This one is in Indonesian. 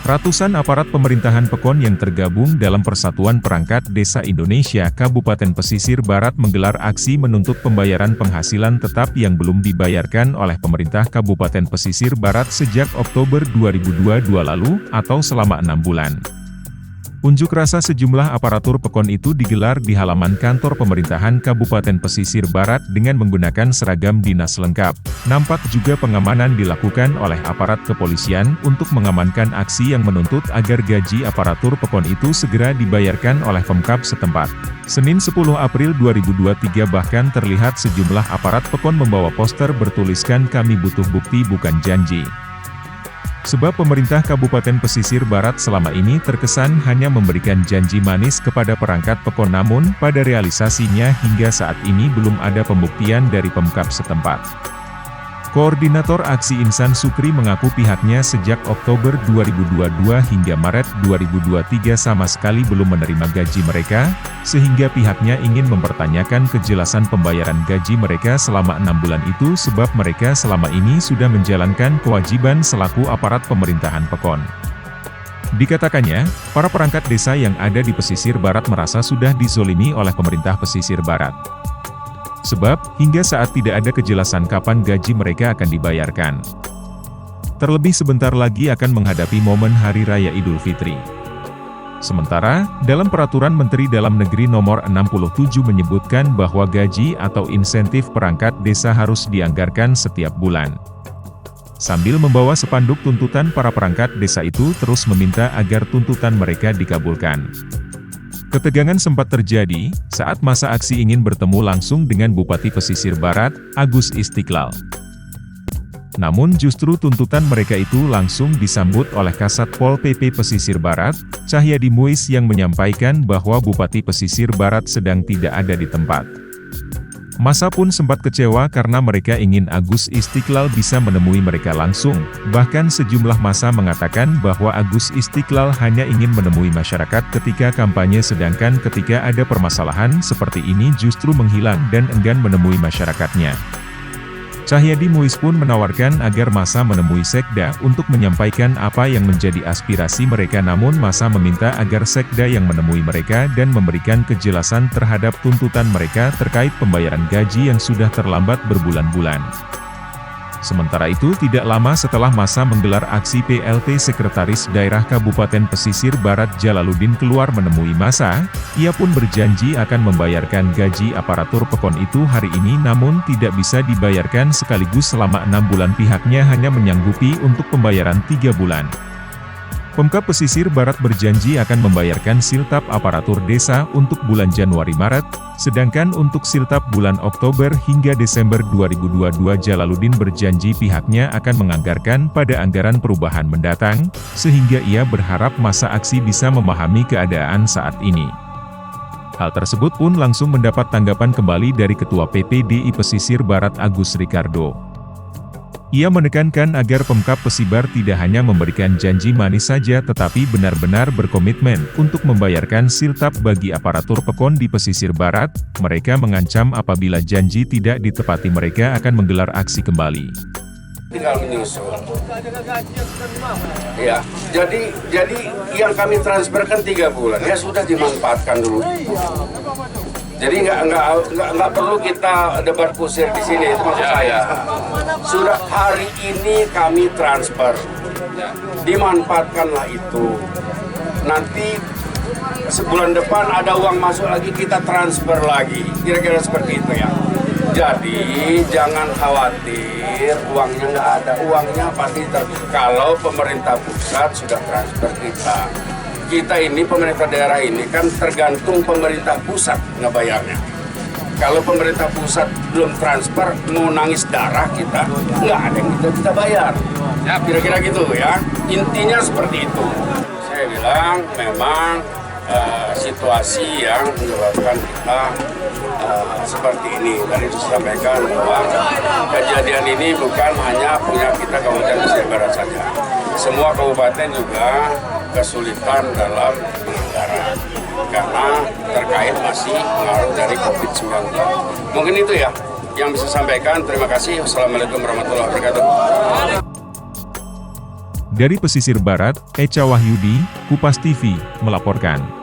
Ratusan aparat pemerintahan Pekon yang tergabung dalam Persatuan Perangkat Desa Indonesia Kabupaten Pesisir Barat menggelar aksi menuntut pembayaran penghasilan tetap yang belum dibayarkan oleh pemerintah Kabupaten Pesisir Barat sejak Oktober 2022 lalu, atau selama 6 bulan. Unjuk rasa sejumlah aparatur Pekon itu digelar di halaman kantor pemerintahan Kabupaten Pesisir Barat dengan menggunakan seragam dinas lengkap. Nampak juga pengamanan dilakukan oleh aparat kepolisian untuk mengamankan aksi yang menuntut agar gaji aparatur Pekon itu segera dibayarkan oleh Pemkab setempat. Senin 10 April 2023 bahkan terlihat sejumlah aparat Pekon membawa poster bertuliskan "Kami butuh bukti bukan janji". Sebab pemerintah Kabupaten Pesisir Barat selama ini terkesan hanya memberikan janji manis kepada perangkat Pekon, namun pada realisasinya hingga saat ini belum ada pembuktian dari Pemkab setempat. Koordinator Aksi Insan Sukri mengaku pihaknya sejak Oktober 2022 hingga Maret 2023 sama sekali belum menerima gaji mereka, sehingga pihaknya ingin mempertanyakan kejelasan pembayaran gaji mereka selama 6 bulan itu sebab mereka selama ini sudah menjalankan kewajiban selaku aparat pemerintahan Pekon. Dikatakannya, para perangkat desa yang ada di Pesisir Barat merasa sudah dizolimi oleh pemerintah Pesisir Barat. Sebab, hingga saat tidak ada kejelasan kapan gaji mereka akan dibayarkan. Terlebih sebentar lagi akan menghadapi momen Hari Raya Idul Fitri. Sementara, dalam Peraturan Menteri Dalam Negeri Nomor 67 menyebutkan bahwa gaji atau insentif perangkat desa harus dianggarkan setiap bulan. Sambil membawa spanduk tuntutan, para perangkat desa itu terus meminta agar tuntutan mereka dikabulkan. Ketegangan sempat terjadi saat masa aksi ingin bertemu langsung dengan Bupati Pesisir Barat, Agus Istiqlal. Namun justru tuntutan mereka itu langsung disambut oleh Kasat Pol PP Pesisir Barat, Cahyadi Muiz, yang menyampaikan bahwa Bupati Pesisir Barat sedang tidak ada di tempat. Massa pun sempat kecewa karena mereka ingin Agus Istiqlal bisa menemui mereka langsung. Bahkan sejumlah massa mengatakan bahwa Agus Istiqlal hanya ingin menemui masyarakat ketika kampanye, sedangkan ketika ada permasalahan seperti ini justru menghilang dan enggan menemui masyarakatnya. Cahyadi Muiz pun menawarkan agar massa menemui Sekda untuk menyampaikan apa yang menjadi aspirasi mereka, namun massa meminta agar Sekda yang menemui mereka dan memberikan kejelasan terhadap tuntutan mereka terkait pembayaran gaji yang sudah terlambat berbulan-bulan. Sementara itu, tidak lama setelah massa menggelar aksi, PLT Sekretaris Daerah Kabupaten Pesisir Barat Jalaluddin keluar menemui massa. Ia pun berjanji akan membayarkan gaji aparatur Pekon itu hari ini, namun tidak bisa dibayarkan sekaligus selama 6 bulan. Pihaknya hanya menyanggupi untuk pembayaran 3 bulan. Pemkab Pesisir Barat berjanji akan membayarkan siltap aparatur desa untuk bulan Januari-Maret, sedangkan untuk siltap bulan Oktober hingga Desember 2022 Jalaluddin berjanji pihaknya akan menganggarkan pada anggaran perubahan mendatang, sehingga ia berharap massa aksi bisa memahami keadaan saat ini. Hal tersebut pun langsung mendapat tanggapan kembali dari Ketua PPDI Pesisir Barat Agus Ricardo. Ia menekankan agar Pemkab Pesibar tidak hanya memberikan janji manis saja tetapi benar-benar berkomitmen untuk membayarkan siltap bagi aparatur Pekon di Pesisir Barat. Mereka mengancam apabila janji tidak ditepati mereka akan menggelar aksi kembali. Tinggal menyusul. Ya, jadi yang kami transferkan 3 bulan ya sudah dimanfaatkan dulu. Jadi nggak perlu kita debat kusir di sini, itu maksud saya. Sudah hari ini kami transfer, dimanfaatkanlah itu. Nanti sebulan depan ada uang masuk lagi, kita transfer lagi, kira-kira seperti itu ya. Jadi jangan khawatir, uangnya nggak ada, uangnya pasti kalau pemerintah pusat sudah transfer kita. Kita ini pemerintah daerah ini kan tergantung pemerintah pusat ngebayarnya. Kalau pemerintah pusat belum transfer, mau nangis darah kita, nggak ada yang kita bayar. Ya kira-kira gitu ya, intinya seperti itu. Saya bilang memang situasi yang menyebabkan kita seperti ini. Tadi disampaikan bahwa kejadian ini bukan hanya punya kita Kabupaten Pesisir Barat saja. Semua kabupaten juga kesulitan dalam penganggaran karena terkait masih pengaruh dari COVID-19. Mungkin itu ya yang bisa sampaikan. Terima kasih. Wassalamualaikum warahmatullahi wabarakatuh. Dari pesisir barat, Echa Wahyudi, Kupas TV, melaporkan.